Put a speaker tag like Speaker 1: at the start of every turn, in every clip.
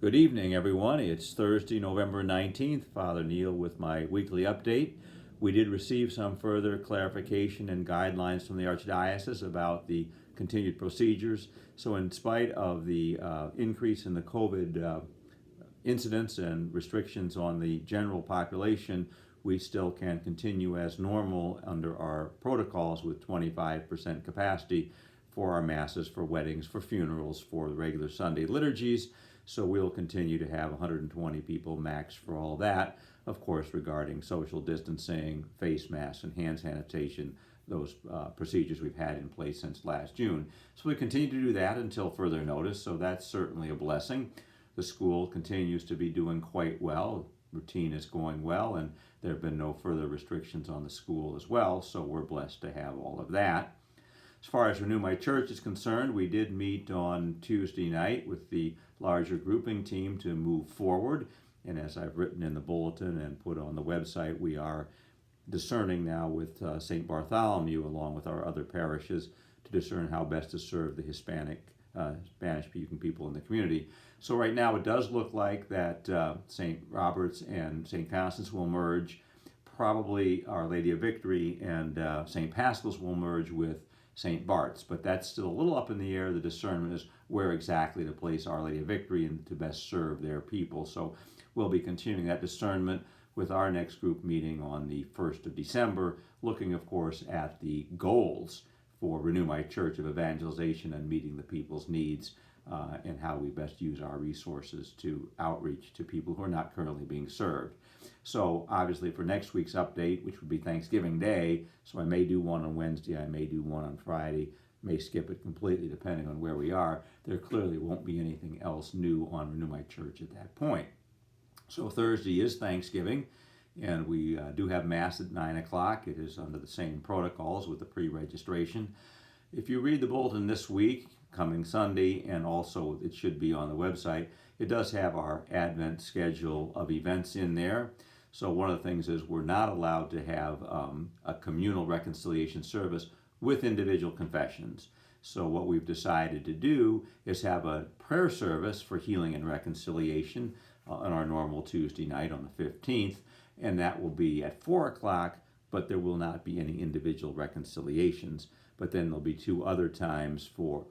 Speaker 1: Good evening, everyone. It's Thursday, November 19th. Father Neil with my weekly update. We did receive some further clarification and guidelines from the Archdiocese about the continued procedures. So in spite of the increase in the COVID incidents and restrictions on the general population, we still can continue as normal under our protocols with 25% capacity for our masses, for weddings, for funerals, for the regular Sunday liturgies. So we'll continue to have 120 people max for all that, of course, regarding social distancing, face masks, and hand sanitation, those procedures we've had in place since last June. So we continue to do that until further notice, so that's certainly a blessing. The school continues to be doing quite well. Routine is going well, and there have been no further restrictions on the school as well, so we're blessed to have all of that. As far as Renew My Church is concerned, we did meet on Tuesday night with the larger grouping team to move forward. And as I've written in the bulletin and put on the website, we are discerning now with St. Bartholomew, along with our other parishes, to discern how best to serve the Hispanic, Spanish-speaking people in the community. So right now it does look like that St. Robert's and St. Constance will merge. Probably Our Lady of Victory and St. Paschal's will merge with St. Bart's, but that's still a little up in the air. The discernment is where exactly to place Our Lady of Victory and to best serve their people. So we'll be continuing that discernment with our next group meeting on the 1st of December, looking, of course, at the goals for Renew My Church of evangelization and meeting the people's needs, and how we best use our resources to outreach to people who are not currently being served. So obviously for next week's update, which would be Thanksgiving Day, so I may do one on Wednesday, I may do one on Friday, may skip it completely depending on where we are. There clearly won't be anything else new on Renew My Church at that point. So Thursday is Thanksgiving, and we do have Mass at 9 o'clock. It is under the same protocols with the pre-registration. If you read the bulletin this week, coming Sunday, and also it should be on the website, it does have our Advent schedule of events in there. So one of the things is we're not allowed to have a communal reconciliation service with individual confessions. So what we've decided to do is have a prayer service for healing and reconciliation on our normal Tuesday night on the 15th, and that will be at 4 o'clock, but there will not be any individual reconciliations. But then there'll be two other times for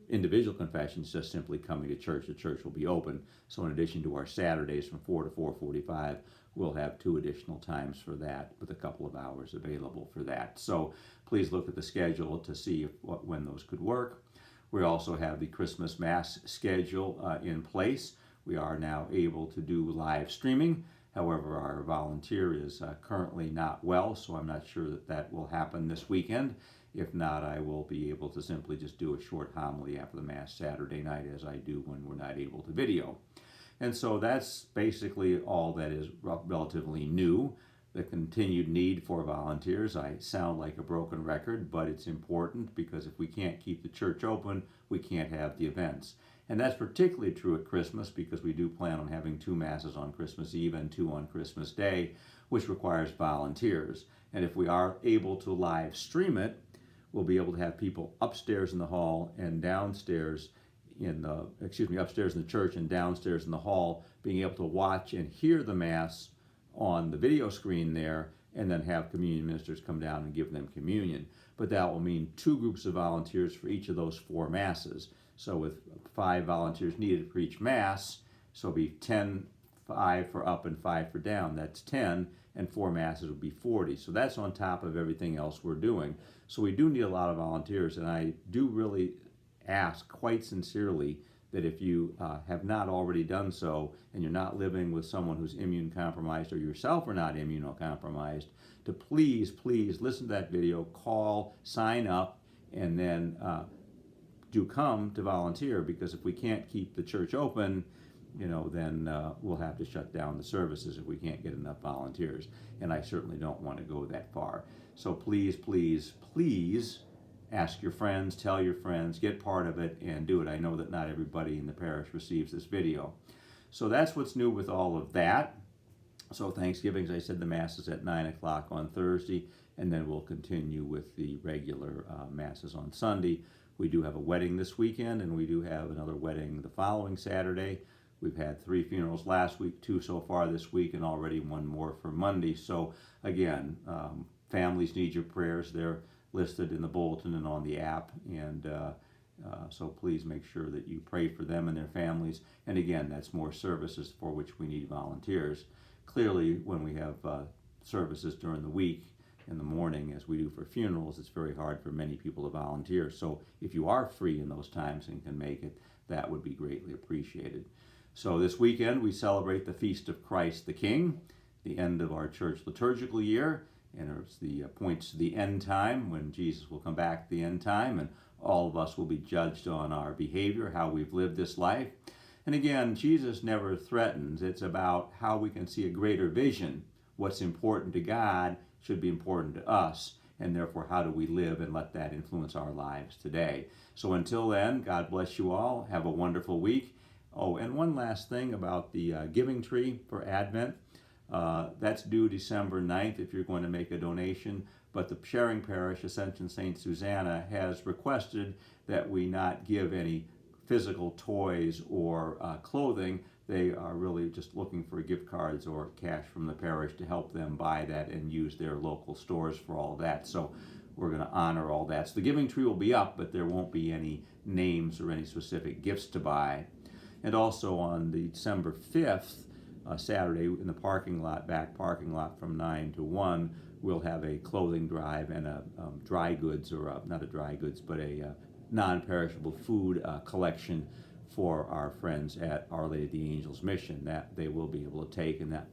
Speaker 1: individual confessions, just simply coming to church. The church will be open. So in addition to our Saturdays from 4 to 4:45, we'll have two additional times for that, with a couple of hours available for that. So please look at the schedule to see when those could work. We also have the Christmas Mass schedule in place. We are now able to do live streaming. However, our volunteer is currently not well, so I'm not sure that will happen this weekend. If not, I will be able to simply just do a short homily after the Mass Saturday night, as I do when we're not able to video. And so that's basically all that is relatively new. The continued need for volunteers. I sound like a broken record, but it's important because if we can't keep the church open, we can't have the events. And that's particularly true at Christmas, because we do plan on having two Masses on Christmas Eve and two on Christmas Day, which requires volunteers. And if we are able to live stream it, we'll be able to have people upstairs in the hall and downstairs upstairs in the church and downstairs in the hall, being able to watch and hear the Mass on the video screen there, and then have communion ministers come down and give them communion. But that will mean two groups of volunteers for each of those four Masses. So with 5 volunteers needed for each Mass, so it'll be 10, 5 for up and 5 for down. That's 10, and 4 Masses would be 40. So that's on top of everything else we're doing. So we do need a lot of volunteers, and I do really ask quite sincerely that if you have not already done so, and you're not living with someone who's immune compromised, or yourself are not immunocompromised, to please listen to that video, call, sign up, and then do come to volunteer, because if we can't keep the church open, then we'll have to shut down the services if we can't get enough volunteers. And I certainly don't want to go that far. So please ask your friends, tell your friends, get part of it, and do it. I know that not everybody in the parish receives this video. So that's what's new with all of that. So Thanksgiving, as I said, the Mass is at 9 o'clock on Thursday, and then we'll continue with the regular Masses on Sunday. We do have a wedding this weekend, and we do have another wedding the following Saturday. We've had 3 funerals last week, 2 so far this week, and already 1 more for Monday. So again, families need your prayers. They're listed in the bulletin and on the app, and so please make sure that you pray for them and their families. And again, that's more services for which we need volunteers. Clearly, when we have services during the week in the morning, as we do for funerals, it's very hard for many people to volunteer. So if you are free in those times and can make it, that would be greatly appreciated. So this weekend we celebrate the Feast of Christ the King, the end of our church liturgical year, and it's the points to the end time when Jesus will come back at the end time, and all of us will be judged on our behavior, how we've lived this life. And again, Jesus never threatens. It's about how we can see a greater vision. What's important to God should be important to us, and therefore how do we live and let that influence our lives today. So until then, God bless you all. Have a wonderful week. Oh, and one last thing about the giving tree for Advent. That's due December 9th if you're going to make a donation. But the Sharing Parish, Ascension St. Susanna, has requested that we not give any physical toys or clothing. They are really just looking for gift cards or cash from the parish to help them buy that and use their local stores for all that. So we're going to honor all that. So the giving tree will be up, but there won't be any names or any specific gifts to buy. And also on the December 5th, Saturday, in the parking lot, back parking lot from 9 to 1, we'll have a clothing drive and a dry goods, or not a dry goods, but a non-perishable food collection for our friends at Our Lady of the Angels Mission that they will be able to take, and that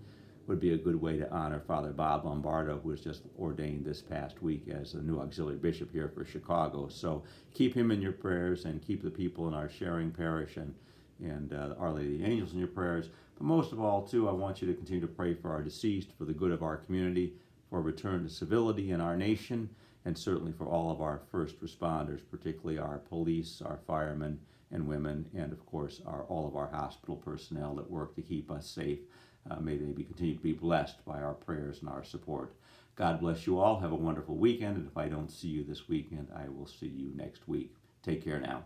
Speaker 1: would be a good way to honor Father Bob Lombardo, who was just ordained this past week as a new auxiliary bishop here for Chicago. So keep him in your prayers, and keep the people in our Sharing Parish and Our Lady of the Angels in your prayers. But most of all, too, I want you to continue to pray for our deceased, for the good of our community, for a return to civility in our nation, and certainly for all of our first responders, particularly our police, our firemen and women, and of course all of our hospital personnel that work to keep us safe. May they continue to be blessed by our prayers and our support. God bless you all. Have a wonderful weekend, and if I don't see you this weekend, I will see you next week. Take care now.